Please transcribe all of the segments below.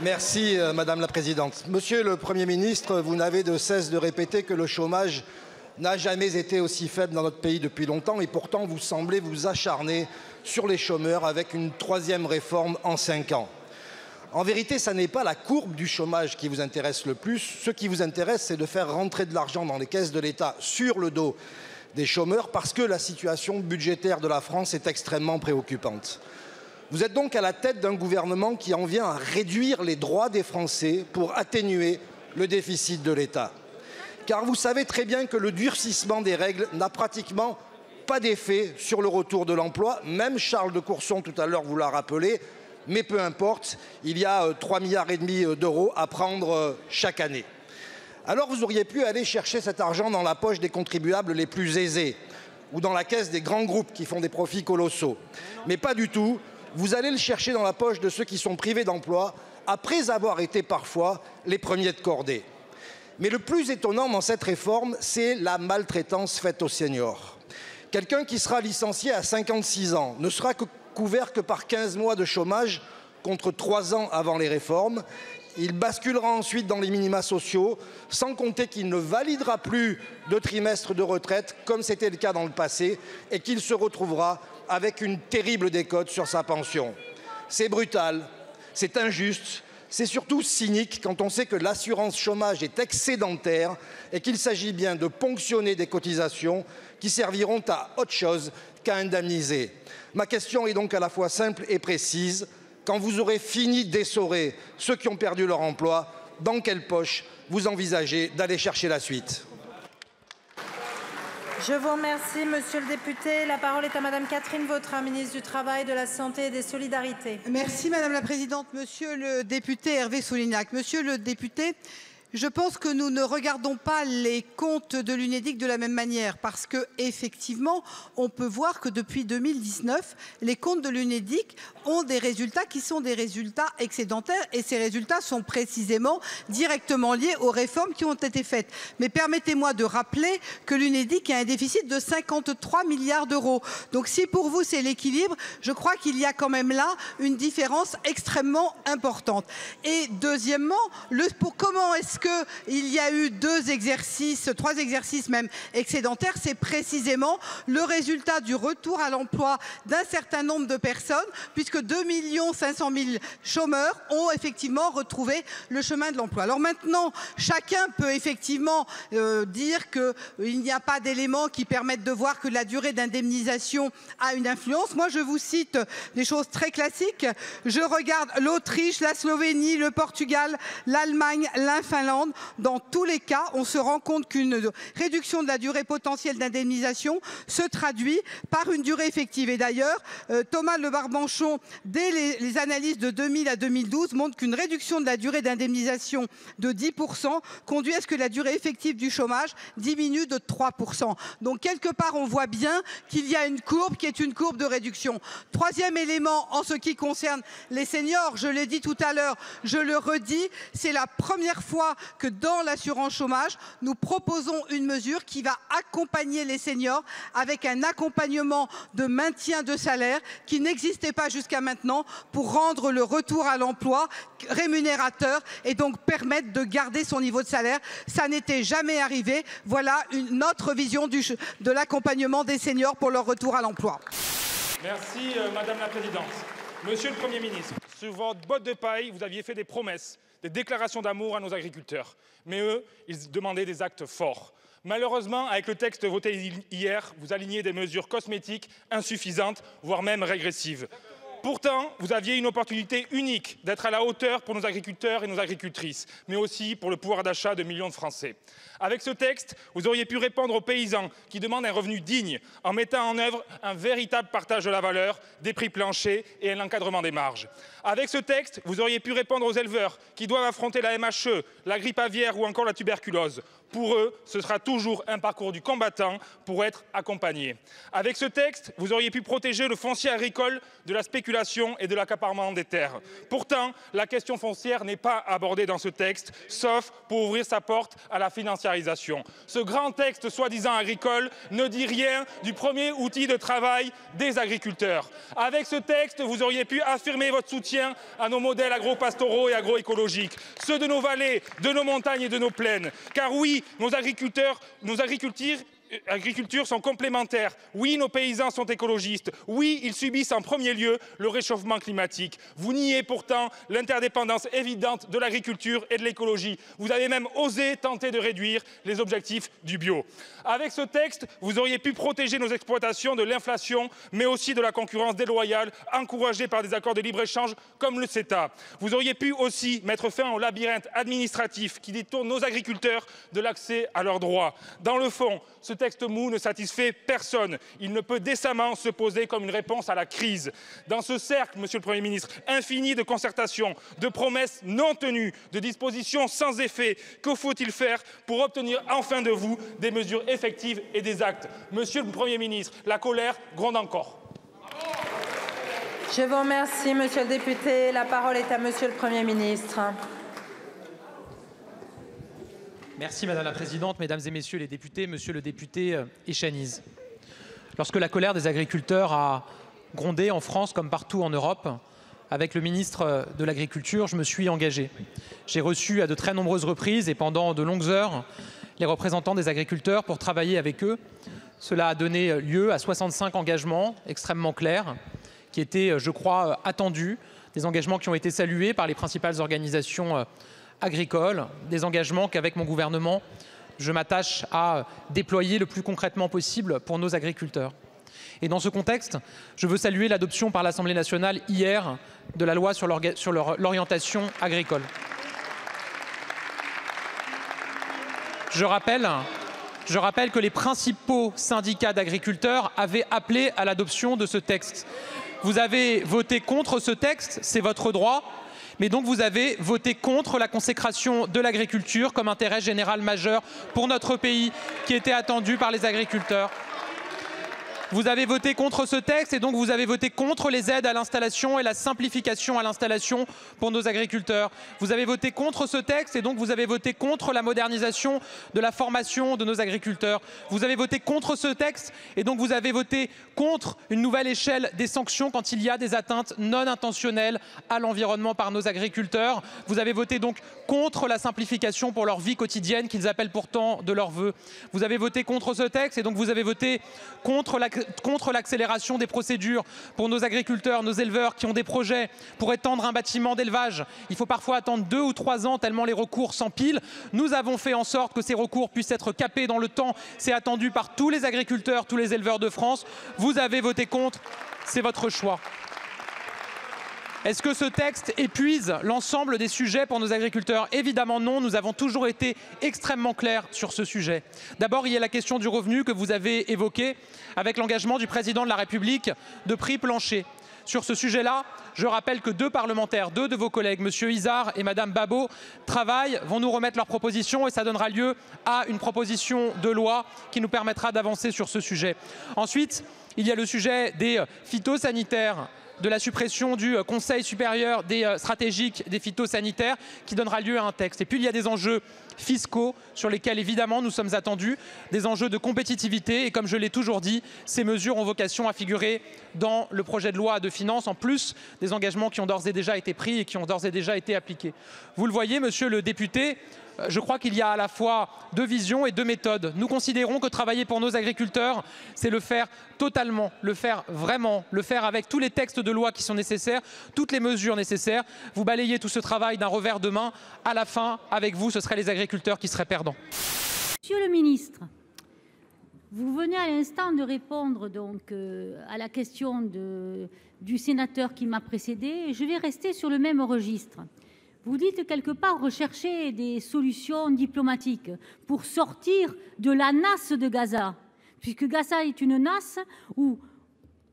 Merci Madame la Présidente. Monsieur le Premier ministre, vous n'avez de cesse de répéter que le chômage n'a jamais été aussi faible dans notre pays depuis longtemps et pourtant vous semblez vous acharner sur les chômeurs avec une troisième réforme en 5 ans. En vérité, ce n'est pas la courbe du chômage qui vous intéresse le plus. Ce qui vous intéresse, c'est de faire rentrer de l'argent dans les caisses de l'État sur le dos des chômeurs parce que la situation budgétaire de la France est extrêmement préoccupante. Vous êtes donc à la tête d'un gouvernement qui en vient à réduire les droits des Français pour atténuer le déficit de l'État. Car vous savez très bien que le durcissement des règles n'a pratiquement pas d'effet sur le retour de l'emploi. Même Charles de Courson tout à l'heure vous l'a rappelé, mais peu importe, il y a 3,5 milliards d'euros à prendre chaque année. Alors vous auriez pu aller chercher cet argent dans la poche des contribuables les plus aisés ou dans la caisse des grands groupes qui font des profits colossaux. Mais pas du tout. Vous allez le chercher dans la poche de ceux qui sont privés d'emploi après avoir été parfois les premiers de cordée. Mais le plus étonnant dans cette réforme, c'est la maltraitance faite aux seniors. Quelqu'un qui sera licencié à 56 ans ne sera couvert que par 15 mois de chômage contre 3 ans avant les réformes. Il basculera ensuite dans les minima sociaux, sans compter qu'il ne validera plus de trimestre de retraite, comme c'était le cas dans le passé, et qu'il se retrouvera avec une terrible décote sur sa pension. C'est brutal, c'est injuste, c'est surtout cynique quand on sait que l'assurance chômage est excédentaire et qu'il s'agit bien de ponctionner des cotisations qui serviront à autre chose qu'à indemniser. Ma question est donc à la fois simple et précise. Quand vous aurez fini d'essorer ceux qui ont perdu leur emploi, dans quelle poche vous envisagez d'aller chercher la suite? Je vous remercie, monsieur le député. La parole est à madame Catherine Vautrin, ministre du Travail, de la Santé et des Solidarités. Merci madame la présidente. Monsieur le député Hervé Soulignac, monsieur le député, je pense que nous ne regardons pas les comptes de l'Unédic de la même manière parce que effectivement, on peut voir que depuis 2019, les comptes de l'Unédic ont des résultats qui sont des résultats excédentaires et ces résultats sont précisément directement liés aux réformes qui ont été faites. Mais permettez-moi de rappeler que l'Unédic a un déficit de 53 milliards d'euros. Donc si pour vous c'est l'équilibre, je crois qu'il y a quand même là une différence extrêmement importante. Et deuxièmement, comment est-ce qu'il y a eu 2 exercices, 3 exercices même excédentaires? C'est précisément le résultat du retour à l'emploi d'un certain nombre de personnes, puisque 2 500 000 chômeurs ont effectivement retrouvé le chemin de l'emploi. Alors maintenant, chacun peut effectivement dire qu'il n'y a pas d'éléments qui permettent de voir que la durée d'indemnisation a une influence. Moi, je vous cite des choses très classiques. Je regarde l'Autriche, la Slovénie, le Portugal, l'Allemagne, la Finlande. Dans tous les cas, on se rend compte qu'une réduction de la durée potentielle d'indemnisation se traduit par une durée effective. Et d'ailleurs, Thomas Le Barbanchon, dès les analyses de 2000 à 2012, montre qu'une réduction de la durée d'indemnisation de 10% conduit à ce que la durée effective du chômage diminue de 3%. Donc quelque part, on voit bien qu'il y a une courbe qui est une courbe de réduction. Troisième élément, en ce qui concerne les seniors, je l'ai dit tout à l'heure, je le redis, c'est la première fois que dans l'assurance chômage, nous proposons une mesure qui va accompagner les seniors avec un accompagnement de maintien de salaire qui n'existait pas jusqu'à maintenant pour rendre le retour à l'emploi rémunérateur et donc permettre de garder son niveau de salaire. Ça n'était jamais arrivé. Voilà une autre vision de l'accompagnement des seniors pour leur retour à l'emploi. Merci Madame la Présidente. Monsieur le Premier ministre, sur votre botte de paille, vous aviez fait des promesses, des déclarations d'amour à nos agriculteurs. Mais eux, ils demandaient des actes forts. Malheureusement, avec le texte voté hier, vous alignez des mesures cosmétiques insuffisantes, voire même régressives. Pourtant, vous aviez une opportunité unique d'être à la hauteur pour nos agriculteurs et nos agricultrices, mais aussi pour le pouvoir d'achat de millions de Français. Avec ce texte, vous auriez pu répondre aux paysans qui demandent un revenu digne en mettant en œuvre un véritable partage de la valeur, des prix planchers et un encadrement des marges. Avec ce texte, vous auriez pu répondre aux éleveurs qui doivent affronter la MHE, la grippe aviaire ou encore la tuberculose. Pour eux, ce sera toujours un parcours du combattant pour être accompagnés. Avec ce texte, vous auriez pu protéger le foncier agricole de la spéculation et de l'accaparement des terres. Pourtant, la question foncière n'est pas abordée dans ce texte, sauf pour ouvrir sa porte à la financiarisation. Ce grand texte soi-disant agricole ne dit rien du premier outil de travail des agriculteurs. Avec ce texte, vous auriez pu affirmer votre soutien à nos modèles agro-pastoraux et agroécologiques, ceux de nos vallées, de nos montagnes et de nos plaines. Car oui, nos agricultures sont complémentaires. Oui, nos paysans sont écologistes. Oui, ils subissent en premier lieu le réchauffement climatique. Vous niez pourtant l'interdépendance évidente de l'agriculture et de l'écologie. Vous avez même osé tenter de réduire les objectifs du bio. Avec ce texte, vous auriez pu protéger nos exploitations de l'inflation, mais aussi de la concurrence déloyale, encouragée par des accords de libre-échange comme le CETA. Vous auriez pu aussi mettre fin au labyrinthe administratif qui détourne nos agriculteurs de l'accès à leurs droits. Dans le fond, ce texte mou ne satisfait personne. Il ne peut décemment se poser comme une réponse à la crise. Dans ce cercle, Monsieur le Premier ministre, infini de concertations, de promesses non tenues, de dispositions sans effet, que faut-il faire pour obtenir enfin de vous des mesures effectives et des actes? Monsieur le Premier ministre, la colère gronde encore. Je vous remercie, Monsieur le député. La parole est à Monsieur le Premier ministre. Merci Madame la Présidente, Mesdames et Messieurs les députés, Monsieur le député Echaniz. Lorsque la colère des agriculteurs a grondé en France comme partout en Europe, avec le ministre de l'Agriculture, je me suis engagé. J'ai reçu à de très nombreuses reprises et pendant de longues heures les représentants des agriculteurs pour travailler avec eux. Cela a donné lieu à 65 engagements extrêmement clairs qui étaient, je crois, attendus, des engagements qui ont été salués par les principales organisations agricoles, des engagements qu'avec mon gouvernement, je m'attache à déployer le plus concrètement possible pour nos agriculteurs. Et dans ce contexte, je veux saluer l'adoption par l'Assemblée nationale hier de la loi sur l'orientation agricole. Je rappelle que les principaux syndicats d'agriculteurs avaient appelé à l'adoption de ce texte. Vous avez voté contre ce texte, c'est votre droit. Mais donc vous avez voté contre la consécration de l'agriculture comme intérêt général majeur pour notre pays qui était attendu par les agriculteurs. Vous avez voté contre ce texte et donc vous avez voté contre les aides à l'installation et la simplification à l'installation pour nos agriculteurs. Vous avez voté contre ce texte et donc vous avez voté contre la modernisation de la formation de nos agriculteurs. Vous avez voté contre ce texte et donc vous avez voté contre une nouvelle échelle des sanctions quand il y a des atteintes non intentionnelles à l'environnement par nos agriculteurs. Vous avez voté donc contre la simplification pour leur vie quotidienne qu'ils appellent pourtant de leur vœu. Vous avez voté contre ce texte et donc vous avez voté contre l'accélération des procédures pour nos agriculteurs, nos éleveurs qui ont des projets pour étendre un bâtiment d'élevage. Il faut parfois attendre 2 ou 3 ans tellement les recours s'empilent. Nous avons fait en sorte que ces recours puissent être capés dans le temps. C'est attendu par tous les agriculteurs, tous les éleveurs de France. Vous avez voté contre, c'est votre choix. Est-ce que ce texte épuise l'ensemble des sujets pour nos agriculteurs? Évidemment non, nous avons toujours été extrêmement clairs sur ce sujet. D'abord, il y a la question du revenu que vous avez évoquée avec l'engagement du président de la République de prix plancher. Sur ce sujet-là, je rappelle que 2 parlementaires, 2 de vos collègues, M. Izard et Mme Babot, travaillent, vont nous remettre leurs propositions et ça donnera lieu à une proposition de loi qui nous permettra d'avancer sur ce sujet. Ensuite, il y a le sujet des phytosanitaires, de la suppression du Conseil supérieur stratégique des phytosanitaires qui donnera lieu à un texte. Et puis il y a des enjeux fiscaux sur lesquels évidemment nous sommes attendus, des enjeux de compétitivité et comme je l'ai toujours dit, ces mesures ont vocation à figurer dans le projet de loi de finances en plus des engagements qui ont d'ores et déjà été pris et qui ont d'ores et déjà été appliqués. Vous le voyez, monsieur le député, je crois qu'il y a à la fois 2 visions et 2 méthodes. Nous considérons que travailler pour nos agriculteurs, c'est le faire totalement, le faire vraiment, le faire avec tous les textes de loi qui sont nécessaires, toutes les mesures nécessaires. Vous balayez tout ce travail d'un revers de main. À la fin, avec vous, ce seraient les agriculteurs qui seraient perdants. Monsieur le ministre, vous venez à l'instant de répondre donc, à la question du sénateur qui m'a précédé. Je vais rester sur le même registre. Vous dites quelque part rechercher des solutions diplomatiques pour sortir de la nasse de Gaza, puisque Gaza est une nasse où,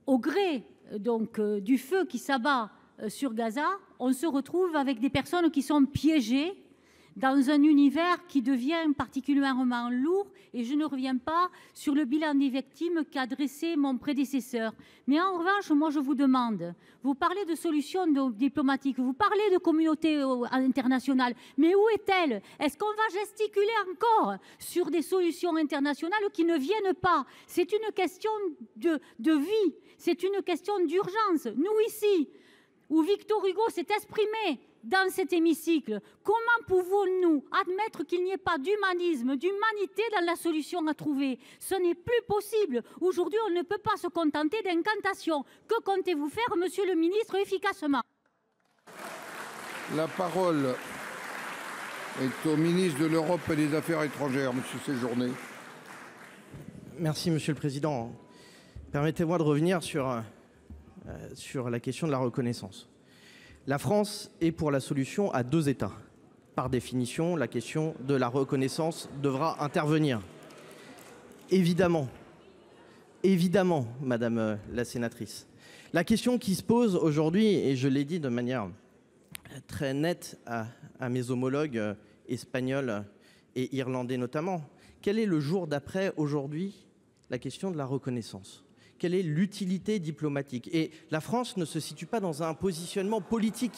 au gré donc, du feu qui s'abat sur Gaza, on se retrouve avec des personnes qui sont piégées dans un univers qui devient particulièrement lourd, et je ne reviens pas sur le bilan des victimes qu'a dressé mon prédécesseur. Mais en revanche, moi je vous demande, vous parlez de solutions diplomatiques, vous parlez de communauté internationale, mais où est-elle? Est-ce qu'on va gesticuler encore sur des solutions internationales qui ne viennent pas? C'est une question de vie, c'est une question d'urgence. Nous ici, où Victor Hugo s'est exprimé dans cet hémicycle, comment pouvons-nous admettre qu'il n'y ait pas d'humanisme, d'humanité dans la solution à trouver? Ce n'est plus possible. Aujourd'hui, on ne peut pas se contenter d'incantations. Que comptez-vous faire, monsieur le ministre, efficacement? La parole est au ministre de l'Europe et des Affaires étrangères, monsieur Séjourné. Merci, monsieur le président. Permettez-moi de revenir sur la question de la reconnaissance. La France est pour la solution à 2 États. Par définition, la question de la reconnaissance devra intervenir. Évidemment, madame la sénatrice. La question qui se pose aujourd'hui, et je l'ai dit de manière très nette à mes homologues espagnols et irlandais notamment, quel est le jour d'après aujourd'hui la question de la reconnaissance? Quelle est l'utilité diplomatique? Et la France ne se situe pas dans un positionnement politique.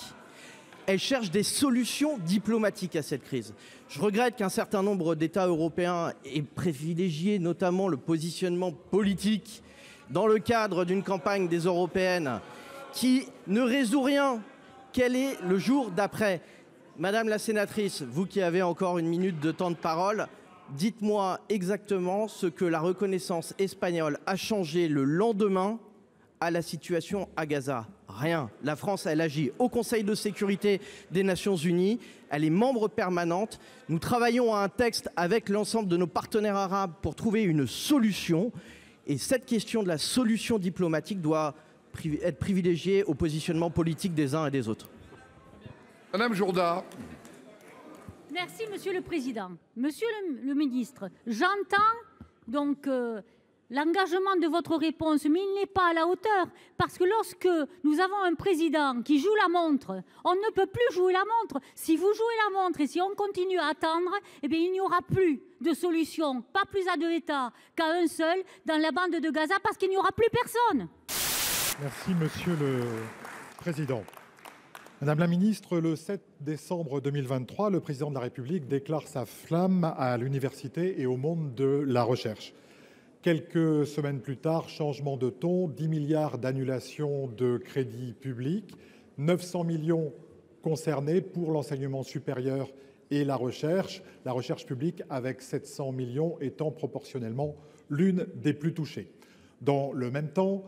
Elle cherche des solutions diplomatiques à cette crise. Je regrette qu'un certain nombre d'États européens aient privilégié notamment le positionnement politique dans le cadre d'une campagne des européennes qui ne résout rien. Quel est le jour d'après? Madame la sénatrice, vous qui avez encore 1 minute de temps de parole, dites-moi exactement ce que la reconnaissance espagnole a changé le lendemain à la situation à Gaza. Rien. La France, elle agit au Conseil de sécurité des Nations Unies. Elle est membre permanente. Nous travaillons à un texte avec l'ensemble de nos partenaires arabes pour trouver une solution. Et cette question de la solution diplomatique doit être privilégiée au positionnement politique des uns et des autres. Madame Jourda. Merci, monsieur le président. Monsieur le ministre, j'entends donc l'engagement de votre réponse, mais il n'est pas à la hauteur. Parce que lorsque nous avons un président qui joue la montre, on ne peut plus jouer la montre. Si vous jouez la montre et si on continue à attendre, eh bien, il n'y aura plus de solution, pas plus à 2 États qu'à un seul dans la bande de Gaza, parce qu'il n'y aura plus personne. Merci, monsieur le président. Madame la ministre, le 7 décembre 2023, le président de la République déclare sa flamme à l'université et au monde de la recherche. Quelques semaines plus tard, changement de ton, 10 milliards d'annulations de crédits publics, 900 millions concernés pour l'enseignement supérieur et la recherche publique avec 700 millions étant proportionnellement l'une des plus touchées. Dans le même temps,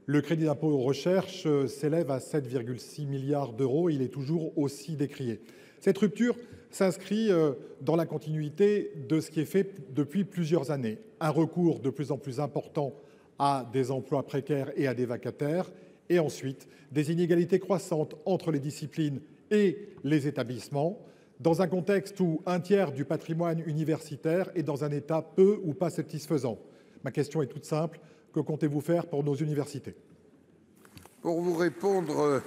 le crédit d'impôt recherche s'élève à 7,6 milliards d'euros. Il est toujours aussi décrié. Cette rupture s'inscrit dans la continuité de ce qui est fait depuis plusieurs années. Un recours de plus en plus important à des emplois précaires et à des vacataires, et ensuite des inégalités croissantes entre les disciplines et les établissements, dans un contexte où 1/3 du patrimoine universitaire est dans un état peu ou pas satisfaisant. Ma question est toute simple. Que comptez-vous faire pour nos universités? Pour vous répondre,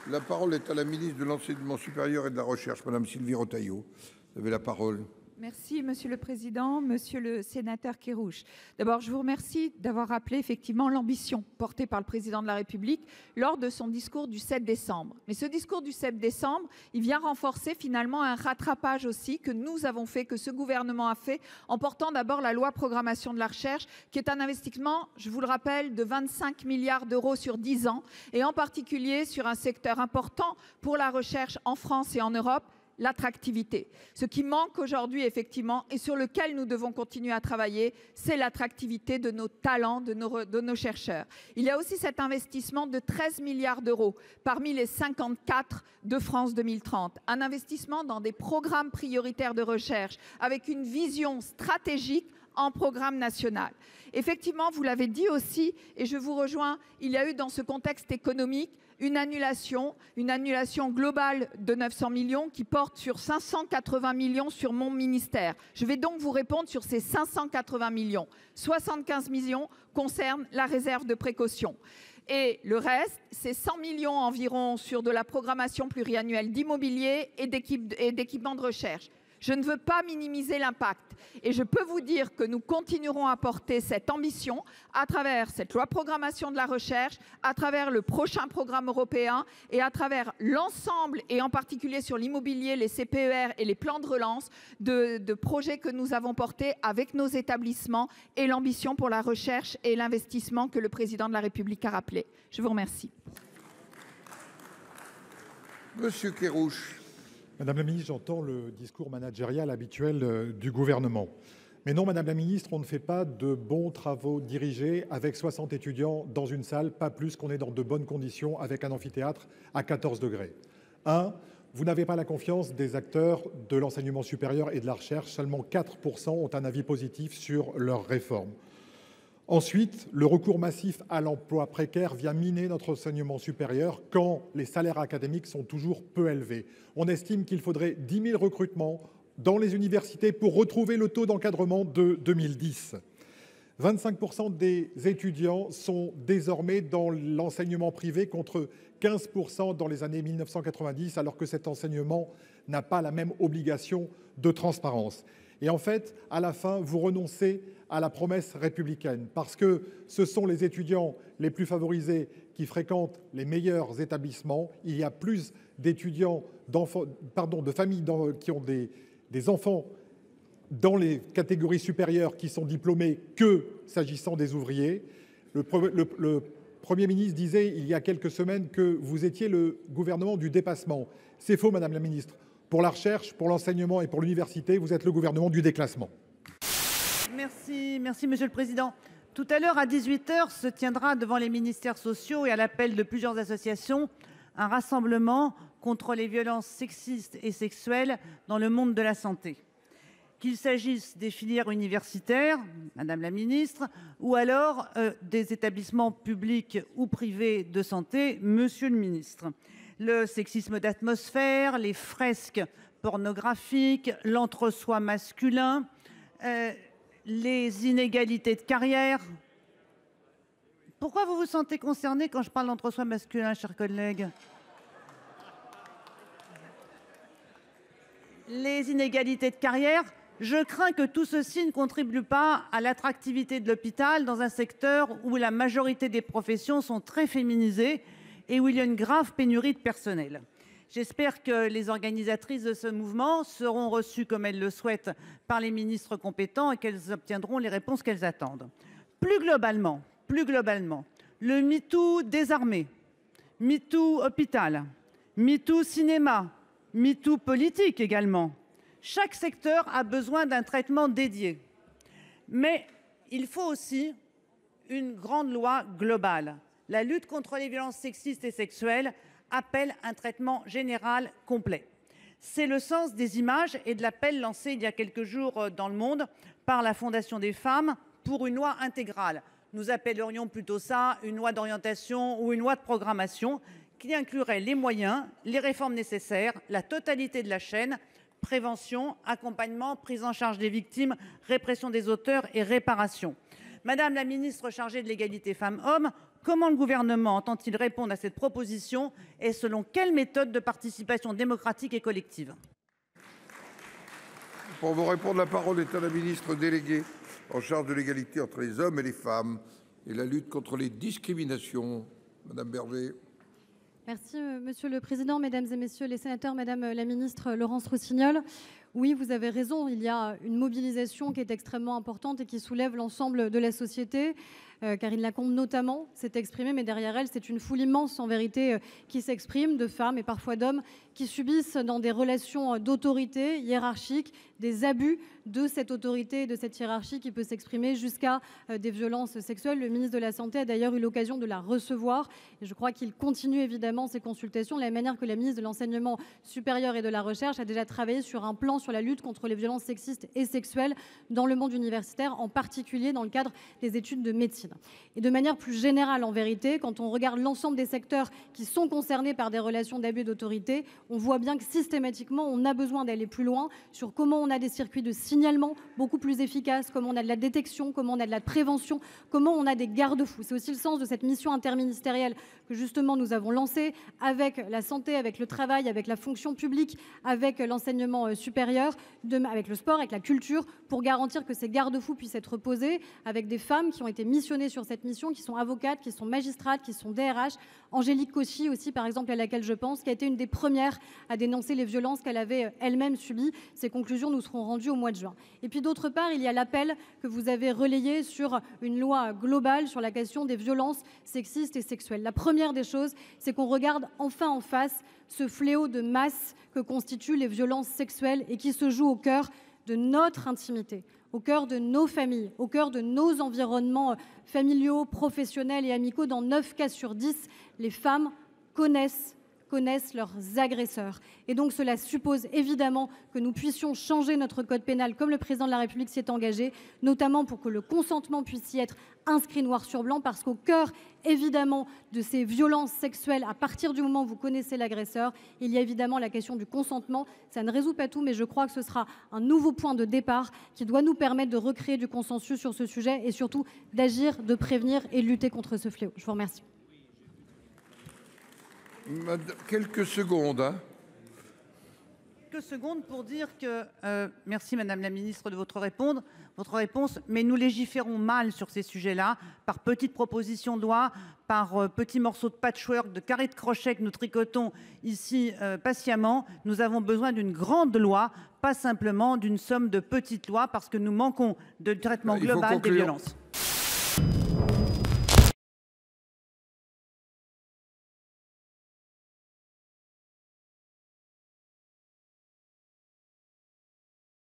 la parole est à la ministre de l'Enseignement supérieur et de la Recherche, Madame Sylvie Retailleau. Vous avez la parole. Merci, Monsieur le Président, Monsieur le Sénateur Kerrouche. D'abord, je vous remercie d'avoir rappelé effectivement l'ambition portée par le Président de la République lors de son discours du 7 décembre. Mais ce discours du 7 décembre, il vient renforcer finalement un rattrapage aussi que nous avons fait, que ce gouvernement a fait, en portant d'abord la loi programmation de la recherche, qui est un investissement, je vous le rappelle, de 25 milliards d'euros sur 10 ans, et en particulier sur un secteur important pour la recherche en France et en Europe, l'attractivité. Ce qui manque aujourd'hui, effectivement, et sur lequel nous devons continuer à travailler, c'est l'attractivité de nos talents, de nos chercheurs. Il y a aussi cet investissement de 13 milliards d'euros parmi les 54 de France 2030. Un investissement dans des programmes prioritaires de recherche avec une vision stratégique en programme national. Effectivement, vous l'avez dit aussi, et je vous rejoins, il y a eu dans ce contexte économique une annulation globale de 900 millions qui porte sur 580 millions sur mon ministère. Je vais donc vous répondre sur ces 580 millions. 75 millions concernent la réserve de précaution. Et le reste, c'est 100 millions environ sur de la programmation pluriannuelle d'immobilier et d'équipements de recherche. Je ne veux pas minimiser l'impact. Et je peux vous dire que nous continuerons à porter cette ambition à travers cette loi de programmation de la recherche, à travers le prochain programme européen et à travers l'ensemble, et en particulier sur l'immobilier, les CPER et les plans de relance, de projets que nous avons portés avec nos établissements et l'ambition pour la recherche et l'investissement que le président de la République a rappelé. Je vous remercie. Monsieur Kerrouche. Madame la ministre, j'entends le discours managérial habituel du gouvernement. Mais non, Madame la ministre, on ne fait pas de bons travaux dirigés avec 60 étudiants dans une salle, pas plus qu'on est dans de bonnes conditions avec un amphithéâtre à 14 degrés. Vous n'avez pas la confiance des acteurs de l'enseignement supérieur et de la recherche. Seulement 4% ont un avis positif sur leur réforme. Ensuite, le recours massif à l'emploi précaire vient miner notre enseignement supérieur quand les salaires académiques sont toujours peu élevés. On estime qu'il faudrait 10 000 recrutements dans les universités pour retrouver le taux d'encadrement de 2010. 25% des étudiants sont désormais dans l'enseignement privé contre 15% dans les années 1990, alors que cet enseignement n'a pas la même obligation de transparence. Et en fait, à la fin, vous renoncez à la promesse républicaine parce que ce sont les étudiants les plus favorisés qui fréquentent les meilleurs établissements. Il y a plus d'étudiants, de familles qui ont des enfants dans les catégories supérieures qui sont diplômés que s'agissant des ouvriers. Le Premier ministre disait il y a quelques semaines que vous étiez le gouvernement du dépassement. C'est faux, Madame la ministre. Pour la recherche, pour l'enseignement et pour l'université, vous êtes le gouvernement du déclassement. Merci, Monsieur le Président. Tout à l'heure, à 18h, se tiendra devant les ministères sociaux et à l'appel de plusieurs associations un rassemblement contre les violences sexistes et sexuelles dans le monde de la santé. Qu'il s'agisse des filières universitaires, Madame la Ministre, ou alors des établissements publics ou privés de santé, Monsieur le Ministre. Le sexisme d'atmosphère, les fresques pornographiques, l'entre-soi masculin, les inégalités de carrière. Pourquoi vous vous sentez concerné quand je parle d'entre-soi masculin, chers collègues? Les inégalités de carrière, je crains que tout ceci ne contribue pas à l'attractivité de l'hôpital dans un secteur où la majorité des professions sont très féminisées et où il y a une grave pénurie de personnel. J'espère que les organisatrices de ce mouvement seront reçues comme elles le souhaitent par les ministres compétents et qu'elles obtiendront les réponses qu'elles attendent. Plus globalement, le MeToo des armées, MeToo hôpital, MeToo cinéma, MeToo politique également. Chaque secteur a besoin d'un traitement dédié. Mais il faut aussi une grande loi globale. La lutte contre les violences sexistes et sexuelles appelle un traitement général complet. C'est le sens des images et de l'appel lancé il y a quelques jours dans le monde par la Fondation des femmes pour une loi intégrale. Nous appellerions plutôt ça une loi d'orientation ou une loi de programmation qui inclurait les moyens, les réformes nécessaires, la totalité de la chaîne, prévention, accompagnement, prise en charge des victimes, répression des auteurs et réparation. Madame la ministre chargée de l'égalité femmes-hommes, comment le gouvernement entend-il répondre à cette proposition et selon quelle méthode de participation démocratique et collective? Pour vous répondre, la parole est à la ministre déléguée en charge de l'égalité entre les hommes et les femmes et la lutte contre les discriminations. Madame Berger. Merci Monsieur le Président, Mesdames et Messieurs les sénateurs, Madame la Ministre Laurence Rossignol. Oui, vous avez raison, il y a une mobilisation qui est extrêmement importante et qui soulève l'ensemble de la société. Karine Lacombe notamment s'est exprimée, mais derrière elle, c'est une foule immense en vérité qui s'exprime, de femmes et parfois d'hommes qui subissent dans des relations d'autorité hiérarchique des abus de cette autorité et de cette hiérarchie qui peut s'exprimer jusqu'à des violences sexuelles. Le ministre de la Santé a d'ailleurs eu l'occasion de la recevoir et je crois qu'il continue évidemment ces consultations de la même manière que la ministre de l'Enseignement supérieur et de la Recherche a déjà travaillé sur un plan sur la lutte contre les violences sexistes et sexuelles dans le monde universitaire, en particulier dans le cadre des études de médecine. féminicides. Et de manière plus générale, en vérité, quand on regarde l'ensemble des secteurs qui sont concernés par des relations d'abus d'autorité, on voit bien que systématiquement, on a besoin d'aller plus loin sur comment on a des circuits de signalement beaucoup plus efficaces, comment on a de la détection, comment on a de la prévention, comment on a des garde-fous. C'est aussi le sens de cette mission interministérielle que justement nous avons lancée avec la santé, avec le travail, avec la fonction publique, avec l'enseignement supérieur, avec le sport, avec la culture, pour garantir que ces garde-fous puissent être posés, avec des femmes qui ont été missionnées sur cette mission, qui sont avocates, qui sont magistrates, qui sont DRH. Angélique Cauchy aussi, par exemple, à laquelle je pense, qui a été une des premières à dénoncer les violences qu'elle avait elle-même subies. Ces conclusions nous seront rendues au mois de juin. Et puis d'autre part, il y a l'appel que vous avez relayé sur une loi globale sur la question des violences sexistes et sexuelles. La première des choses, c'est qu'on regarde enfin en face ce fléau de masse que constituent les violences sexuelles et qui se joue au cœur de notre intimité, au cœur de nos familles, au cœur de nos environnements familiaux, professionnels et amicaux. Dans 9 cas sur 10, les femmes connaissent leurs agresseurs. Et donc cela suppose évidemment que nous puissions changer notre code pénal comme le président de la République s'y est engagé, notamment pour que le consentement puisse y être inscrit noir sur blanc, parce qu'au cœur évidemment de ces violences sexuelles, à partir du moment où vous connaissez l'agresseur, il y a évidemment la question du consentement. Ça ne résout pas tout, mais je crois que ce sera un nouveau point de départ qui doit nous permettre de recréer du consensus sur ce sujet et surtout d'agir, de prévenir et de lutter contre ce fléau. Je vous remercie. Quelques secondes. Quelques secondes pour dire que merci Madame la Ministre de votre réponse, mais nous légiférons mal sur ces sujets-là, par petites propositions de loi, par petits morceaux de patchwork, de carrés de crochet que nous tricotons ici patiemment. Nous avons besoin d'une grande loi, pas simplement d'une somme de petites lois, parce que nous manquons de traitement global des violences.